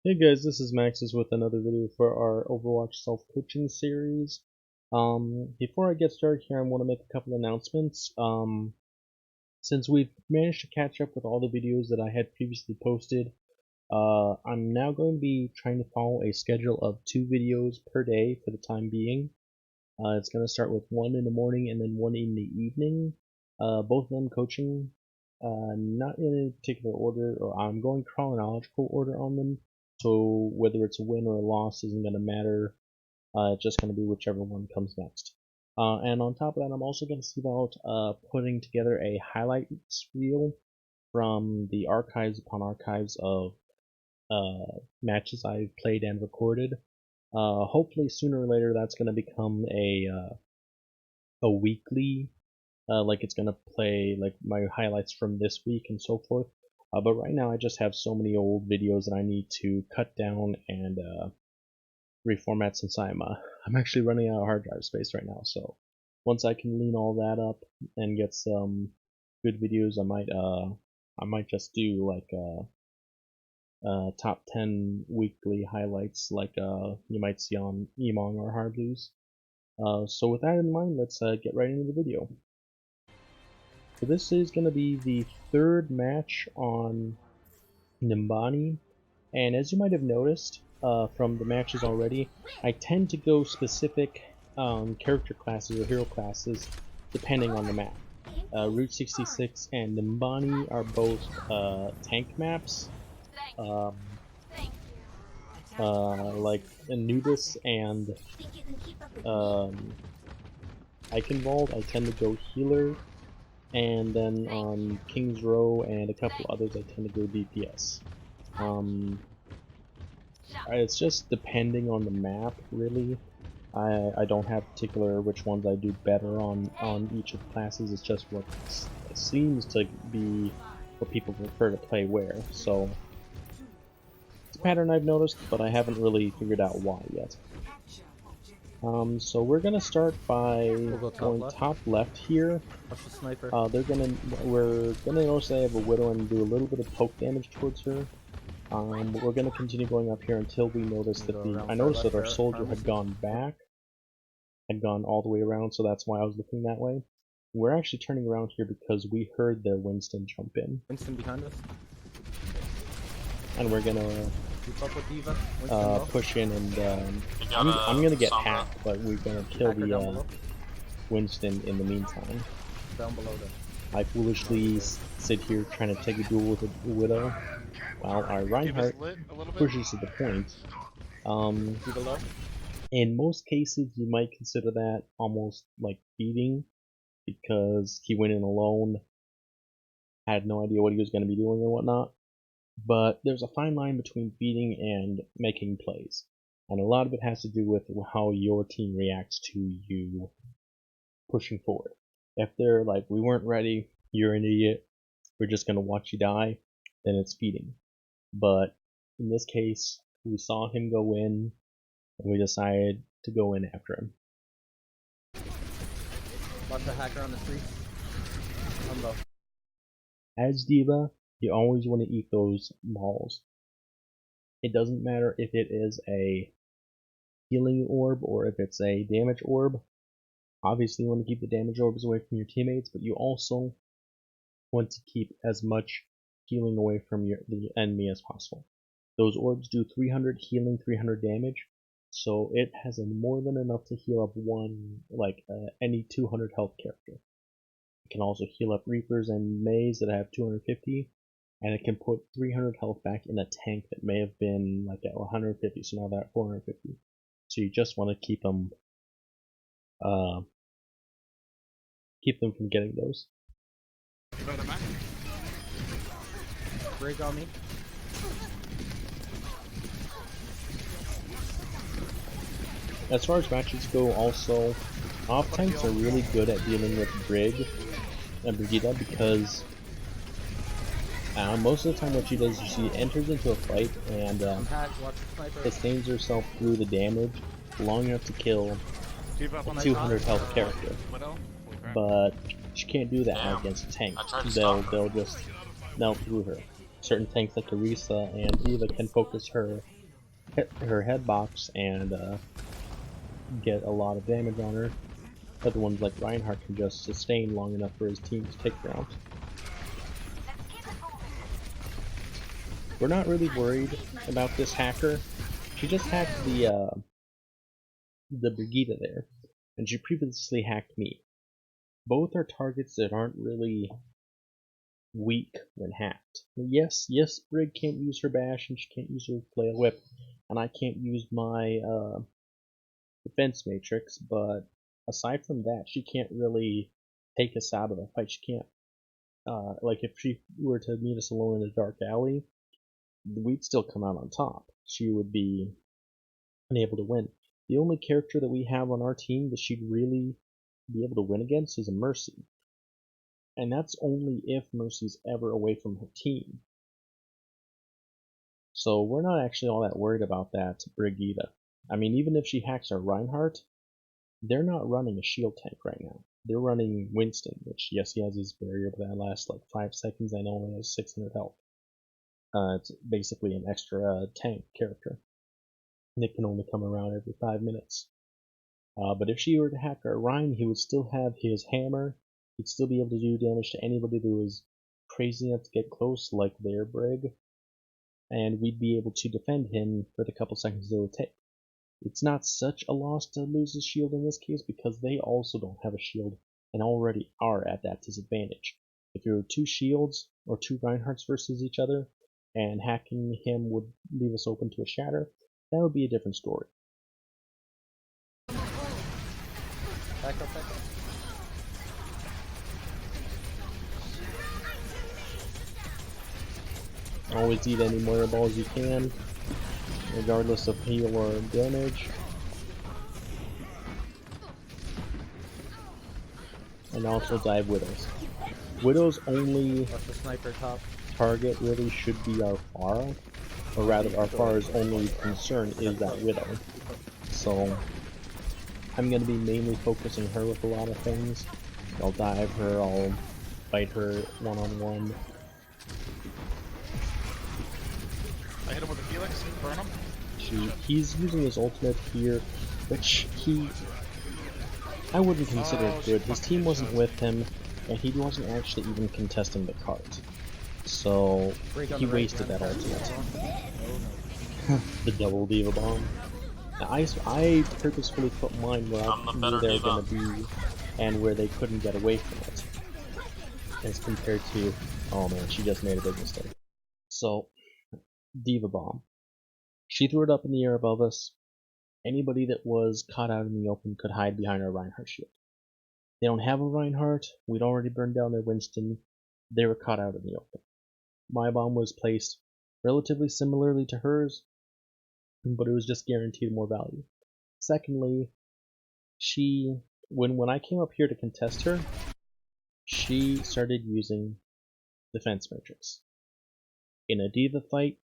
Hey guys, this is Maxis with another video for our Overwatch self-coaching series. Before I get started here, I want to make a couple announcements. Since we've managed to catch up with all the videos that I had previously posted, I'm now going to be trying to follow a schedule of 2 videos per day for the time being. It's going to start with 1 in the morning and then 1 in the evening. Both of them coaching, not in any particular order, or I'm going chronological order on them. So whether it's a win or a loss isn't going to matter. It's just going to be whichever one comes next. And on top of that, I'm also going to see about putting together a highlights reel from the archives upon archives of matches I've played and recorded. Hopefully sooner or later that's going to become a weekly, like it's going to play like my highlights from this week and so forth. But right now I just have so many old videos that I need to cut down and reformat since I'm actually running out of hard drive space right now. So once I can lean all that up and get some good videos, I might just do like top 10 weekly highlights like you might see on Emong or Hard Blues. So with that in mind, let's get right into the video. So this is going to be the third match on Numbani, and as you might have noticed from the matches already, I tend to go specific character classes or hero classes depending on the map. Route 66 and Numbani are both tank maps, like Anubis and Eichenwald. I tend to go healer. And then on King's Row and a couple others I tend to go DPS. It's just depending on the map, really. I don't have particular which ones I do better on each of the classes. It's just what seems to be what people prefer to play where. So it's a pattern I've noticed, but I haven't really figured out why yet. So we're gonna start by going top left here. We're gonna notice I have a Widow and do a little bit of poke damage towards her. But we're gonna continue going up here until we notice that I noticed that our soldier had gone back, had gone all the way around, so that's why I was looking that way. We're actually turning around here because we heard their Winston jump in. Winston behind us. And we're gonna push in and I'm gonna get hacked, but we're gonna kill the Winston in the meantime. Down below them. I foolishly sit here trying to take a duel with a Widow while our Reinhardt pushes to the point. In most cases you might consider that almost like beating, because he went in alone, had no idea what he was going to be doing and whatnot. But there's a fine line between beating and making plays, and a lot of it has to do with how your team reacts to you pushing forward. If they're like, we weren't ready, you're an idiot, we're just gonna watch you die, then it's beating. But in this case, we saw him go in, and we decided to go in after him. Watch the hacker on the street. As D.Va, you always want to eat those balls. It doesn't matter if it is a healing orb or if it's a damage orb. Obviously you want to keep the damage orbs away from your teammates, but you also want to keep as much healing away from the enemy as possible. Those orbs do 300 healing, 300 damage, so it has more than enough to heal up any 200 health character. It can also heal up Reapers and Mays that have 250, and it can put 300 health back in a tank that may have been like at 150, so now they're at 450. So you just want to keep them from getting those. Bridge on me. As far as matches go, also, off tanks are really good at dealing with Brig and Brigitte, because most of the time what she does is she enters into a fight and sustains herself through the damage long enough to kill a 200 health character. But she can't do that against a tank. They'll just melt through her. certain tanks like Orisa and Diva can focus her headbox and get a lot of damage on her. Other ones like Reinhardt can just sustain long enough for his team to take her out. We're not really worried about this hacker. She just hacked the Brigitte there, and she previously hacked me. Both are targets that aren't really weak when hacked. Yes, Brig can't use her bash and she can't use her flail whip, and I can't use my defense matrix, but aside from that, she can't really take us out of the fight. She can't, like if she were to meet us alone in a dark alley, we'd still come out on top. She would be unable to win. The only character that we have on our team that she'd really be able to win against is a Mercy. And that's only if Mercy's ever away from her team. So we're not actually all that worried about that Brigitte. I mean, even if she hacks our Reinhardt, they're not running a shield tank right now. They're running Winston, which, yes, he has his barrier, but that lasts like 5 seconds and only has 600 health. It's basically an extra tank character. And it can only come around every 5 minutes. But if she were to hack our Rein, he would still have his hammer. He'd still be able to do damage to anybody that was crazy enough to get close, like their Brig. And we'd be able to defend him for the couple seconds it would take. It's not such a loss to lose his shield in this case because they also don't have a shield and already are at that disadvantage. If there were 2 shields or 2 Reinhardts versus each other and hacking him would leave us open to a shatter, that would be a different story. Back up. Always eat any Moira balls you can, regardless of heal or damage. And also dive Widows. Widows only Watch the sniper top. target really should be our Pharah, or rather our Pharah's only concern is that Widow. So I'm going to be mainly focusing her with a lot of things. I'll dive her, I'll fight her one-on-one. I hit him with a Felix, burn him. He's using his ultimate here, which I wouldn't consider it good. His team wasn't with him, and he wasn't actually even contesting the cart. So he wasted that ultimate. The double Diva bomb. Now, I purposefully put mine where I knew they were going to be, and where they couldn't get away from it. As compared to, oh man, she just made a big mistake. So, Diva bomb. She threw it up in the air above us. Anybody that was caught out in the open could hide behind our Reinhardt shield. They don't have a Reinhardt. We'd already burned down their Winston. They were caught out in the open. My bomb was placed relatively similarly to hers, but it was just guaranteed more value. Secondly, when I came up here to contest her, she started using defense matrix. In a Diva fight,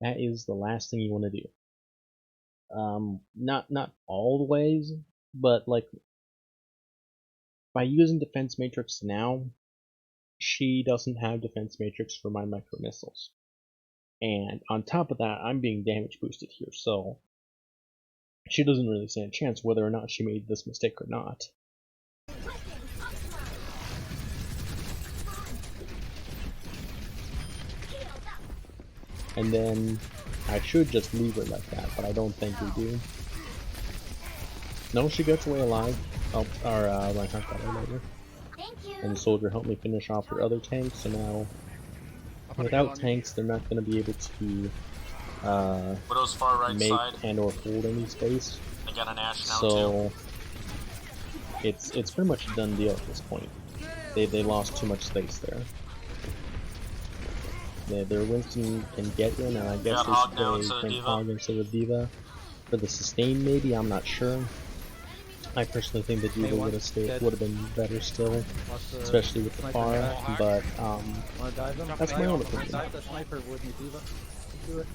that is the last thing you want to do. Not all the ways, but like by using defense matrix now, she doesn't have defense matrix for my micro missiles. And on top of that, I'm being damage boosted here, so she doesn't really stand a chance whether or not she made this mistake or not. And then I should just leave her like that, but I don't think we do. No, she gets away alive. Oh, our Reinhardt got her later. And the soldier helped me finish off her other tanks, so now without tanks they're not going to be able to Widow's far right make side. and or hold any space. I got an Ashe now So too. it's pretty much a done deal at this point. They lost too much space there. Their Winston can get in, and I guess they can hog instead of Diva. For the sustain, maybe, I'm not sure. I personally think the Diva would have been better still, especially with the Pharah, but that's my own opinion. The sniper with me, Diva. Do it.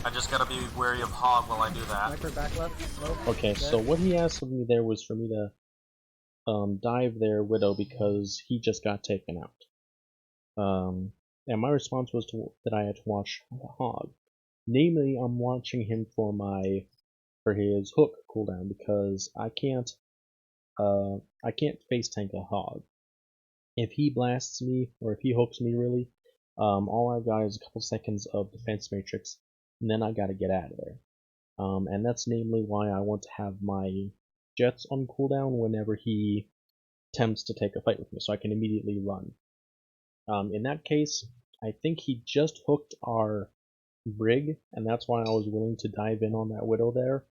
I just gotta be wary of Hog while I do that. Sniper back left. Nope. Okay, so what he asked of me there was for me to dive their Widow because he just got taken out. and my response was that I had to watch the Hog. Namely, I'm watching him for his hook cooldown because I can't face tank a Hog. If he blasts me or if he hooks me really, all I've got is a couple seconds of defense matrix, and then I gotta get out of there. And that's namely why I want to have my jets on cooldown whenever he attempts to take a fight with me, so I can immediately run. In that case, I think he just hooked our Brig, and that's why I was willing to dive in on that Widow there,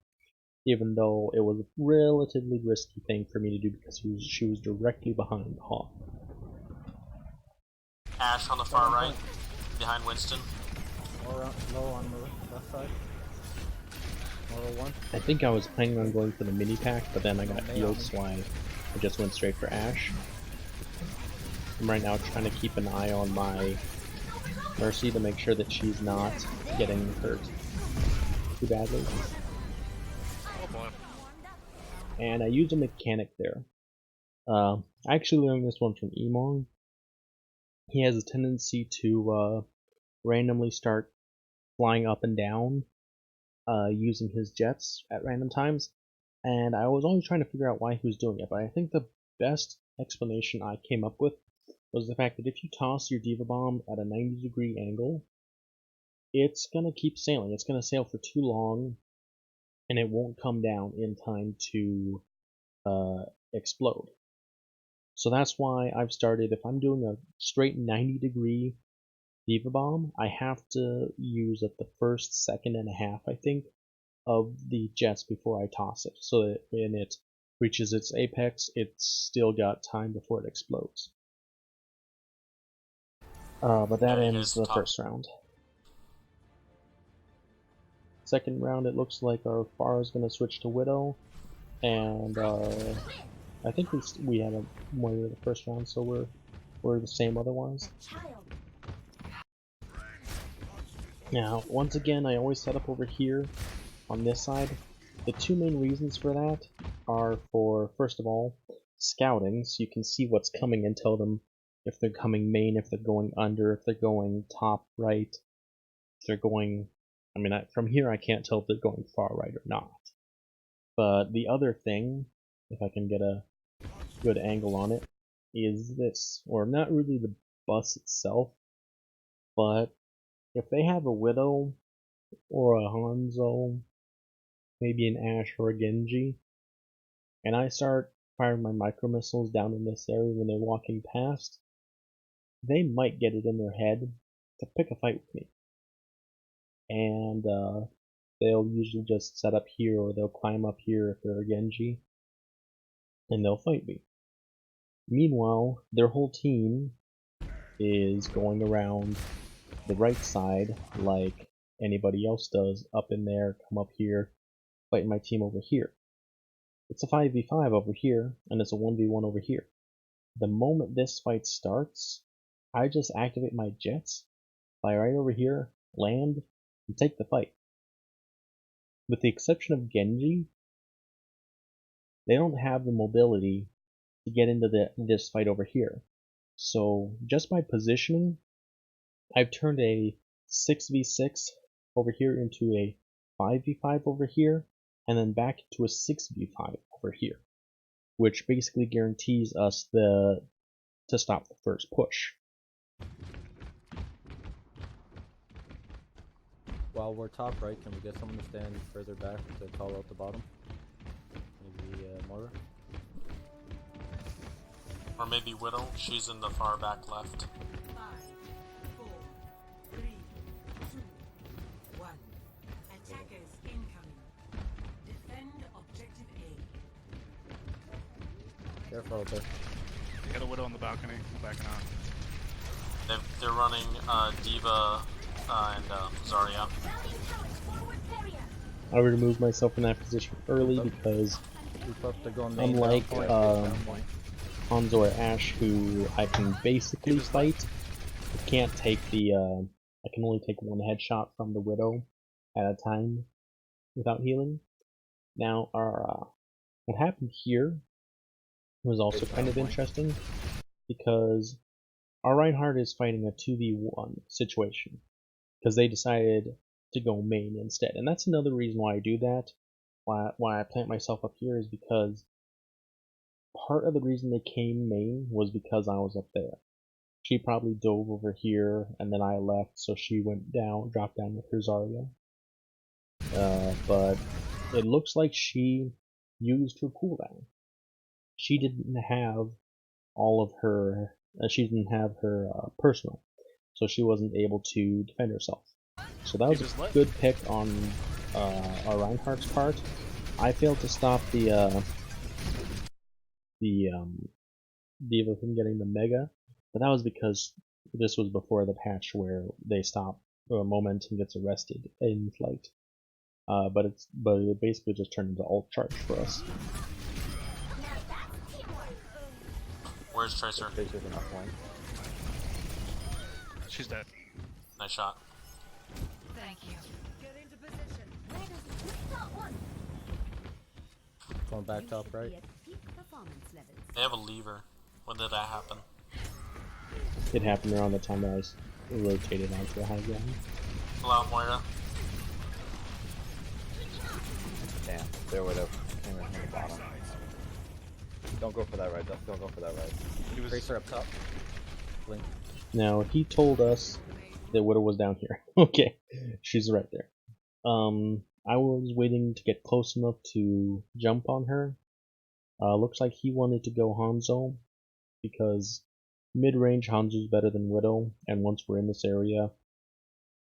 even though it was a relatively risky thing for me to do because she was directly behind the Hawk. Ash on the far right, behind Winston. Or low on the left side. Mortal 1. I think I was planning on going for the mini pack, but then I got healed, so I just went straight for Ash. I'm right now trying to keep an eye on my Mercy to make sure that she's not getting hurt too badly. Oh boy. And I used a mechanic there. I actually learned this one from Emong. He has a tendency to randomly start flying up and down using his jets at random times, and I was always trying to figure out why he was doing it, but I think the best explanation I came up with was the fact that if you toss your Diva Bomb at a 90-degree angle, it's gonna keep sailing. It's gonna sail for too long, and it won't come down in time to explode. So that's why I've started, if I'm doing a straight 90-degree Diva Bomb, I have to use at the first second and a half, I think, of the jets before I toss it, so that when it reaches its apex, it's still got time before it explodes. But that ends the first round. Second round, it looks like our Pharah is going to switch to Widow, and I think we had a winner the first round, so we're the same otherwise. Now, once again, I always set up over here on this side. The two main reasons for that are for, first of all, scouting, so you can see what's coming and tell them if they're coming main, if they're going under, if they're going top right, if they're going... I mean, from here I can't tell if they're going far right or not. But the other thing, if I can get a good angle on it, is this. Or not really the bus itself, but if they have a Widow or a Hanzo, maybe an Ashe or a Genji, and I start firing my micro missiles down in this area when they're walking past, they might get it in their head to pick a fight with me. And they'll usually just set up here, or they'll climb up here if they're a Genji, and they'll fight me. Meanwhile, their whole team is going around the right side like anybody else does, up in there, come up here, fighting my team over here. It's a 5v5 over here, and it's a 1v1 over here. The moment this fight starts, I just activate my jets, fly right over here, land, and take the fight. With the exception of Genji, they don't have the mobility to get into this fight over here. So just by positioning, I've turned a 6v6 over here into a 5v5 over here, and then back to a 6v5 over here, which basically guarantees us to stop the first push. While we're top right, can we get someone to stand further back to call out the bottom? Maybe Mora? Or maybe Widow, she's in the far back left. 5, 4, 3, 2, 1. Attackers incoming. Defend objective A. Careful out there. Got a Widow on the balcony, backing out. They're running Diva and Zarya. I removed myself from that position early because, unlike Hanzo or Ashe, who I can basically fight, I can't take I can only take one headshot from the Widow at a time without healing. Now, what happened here was also kind of interesting, because our Reinhardt is fighting a 2v1 situation because they decided to go main instead, and that's another reason why I do that. Why I plant myself up here is because part of the reason they came main was because I was up there. She probably dove over here, and then I left, so she went down, dropped down with her Zarya. But it looks like she used her cooldown. She didn't have all of her, she didn't have her personal, so she wasn't able to defend herself. So that was a good pick on our Reinhardt's part. I failed to stop the Diva from getting the Mega, but that was because this was before the patch where they stop momentum gets arrested in flight. But it basically just turned into ult charge for us. Where's Tracer? Tracer's in up line. She's dead. Nice shot. Thank you. Get into position. Where does this start one? Going back top right. Be at peak performance levels. They have a lever. When did that happen? It happened around the time that I was rotated onto the high ground. Pull out Moira. Damn, there would have came in from the bottom. Don't go for that right, don't go for that right. He was Tracer up top. Blink. Now he told us that Widow was down here. Okay, she's right there. I was waiting to get close enough to jump on her. Looks like he wanted to go Hanzo because mid-range Hanzo's better than Widow, and once we're in this area,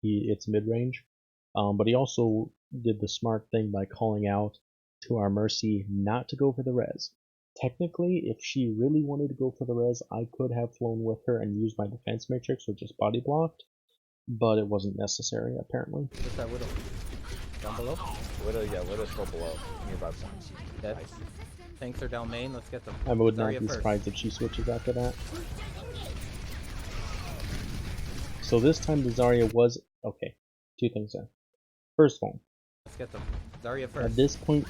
it's mid-range. But he also did the smart thing by calling out to our Mercy not to go for the res. Technically, if she really wanted to go for the res, I could have flown with her and used my defense matrix, which is body blocked, but it wasn't necessary apparently. What's that Widow? Down below? Widow's still below. Nearby point. Dead. Tanks are down main, let's get them. I would not Zarya be first. surprised if she switches after that. So this time the Zarya was okay. Two things there. First of all, Let's get them. Zarya first. at this point,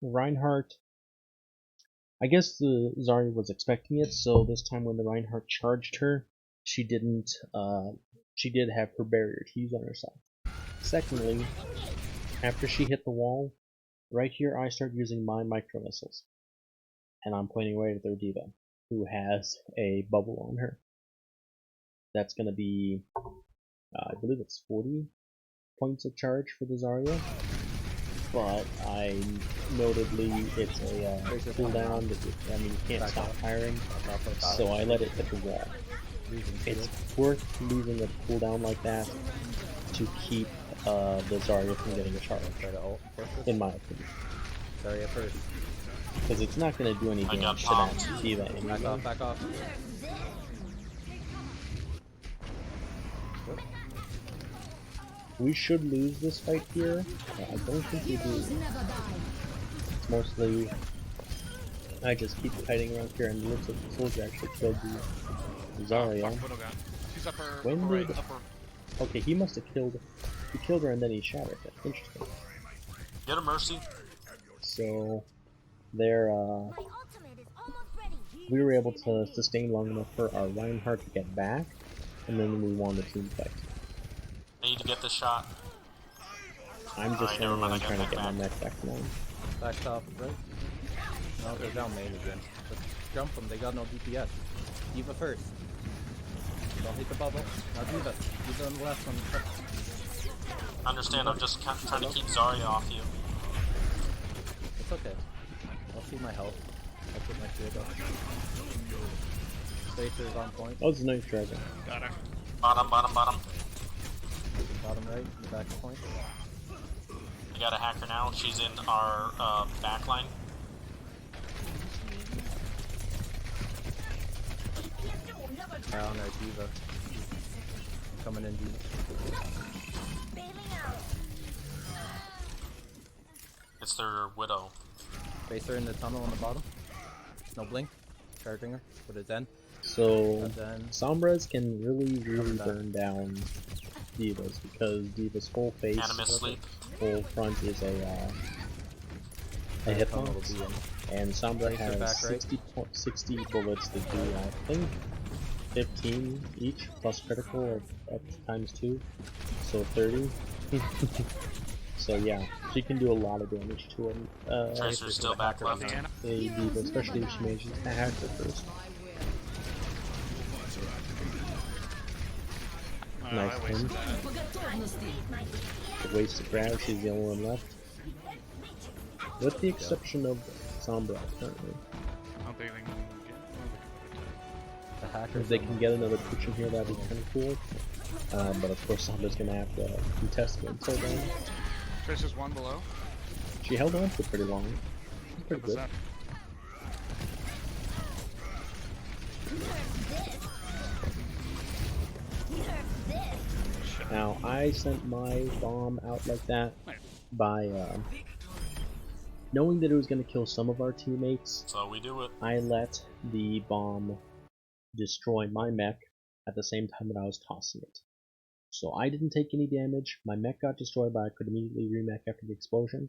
Reinhardt. I guess the Zarya was expecting it, so this time when the Reinhardt charged her, she didn't. She did have her barrier to use on herself. Secondly, after she hit the wall, right here I start using my micro missiles, and I'm pointing right at their diva, who has a bubble on her. That's gonna be, I believe it's 40 points of charge for the Zarya. But I notably it's a cooldown that you can't stop firing, so I let it hit the wall. It's worth losing a cooldown like that to keep the Zarya from getting a charge, in my opinion. Zarya first. Because it's not going to do any I got damage to that popped. diva anyway. Back off, back off. We should lose this fight here. I don't think we do. It's mostly I just keep fighting around here, and it looks like the soldier actually killed the Zarya. Fuck, Widow gun. She's upper, When upper right, did- upper. Okay, he must have killed. He killed her and then he shot her. That's interesting. Get a Mercy. So, there. My ultimate is almost ready. We were able to sustain long enough for our Reinhardt to get back, and then we won the team fight. I need to get this shot. I'm just Alright, never saying mind, I'm I trying to got get my back. mech back now. Back top right. No, they're down main again. Just jump them, they got no DPS. Diva first. Don't hit the bubble. Now Diva. Diva on the left one. Understand, I'm just trying to keep Zarya off you. It's okay. I'll see my health. I'll put my shield up. Tracer's on point. That was a nice dragon. Got her. Bottom, bottom, bottom. Bottom right, back point. We got a hacker now. She's in our back line. On our Diva. Coming in Diva. It's their Widow. Tracer in the tunnel on the bottom. No blink. Charging her with his Zen. So, And then Sombras can really Cover that. burn down Divas because Diva's whole face, Animus sleep. whole front is a tunnel will hitbox, be in. and Sombra Tracer has back right. 60 bullets to do, I think, 15 each, plus critical of times 2, so 30. So yeah, she can do a lot of damage to him. Tracer's still back left. A diva, especially if she manages to hack her first. Nice I one. wasted that. The waste to grab, she's the only one left. With the exception of Sombra currently. I don't think they can get. The hacker. If they can get another push in here, that'd be kind of cool. But of course, Sombra's gonna have to contest it until then. Tracer's one below. She held on for pretty long. Pretty What's good. that? Now, I sent my bomb out like that by knowing that it was going to kill some of our teammates. So we do it. I let the bomb destroy my mech at the same time that I was tossing it. So I didn't take any damage, my mech got destroyed, but I could immediately remech after the explosion.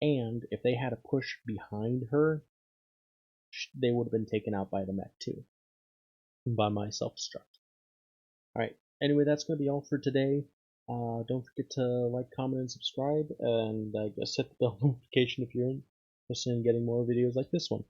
And if they had a push behind her, they would have been taken out by the mech too. By my self-destruct. Alright, anyway, that's going to be all for today. Don't forget to like, comment, and subscribe, and I guess hit the bell notification if you're interested in getting more videos like this one.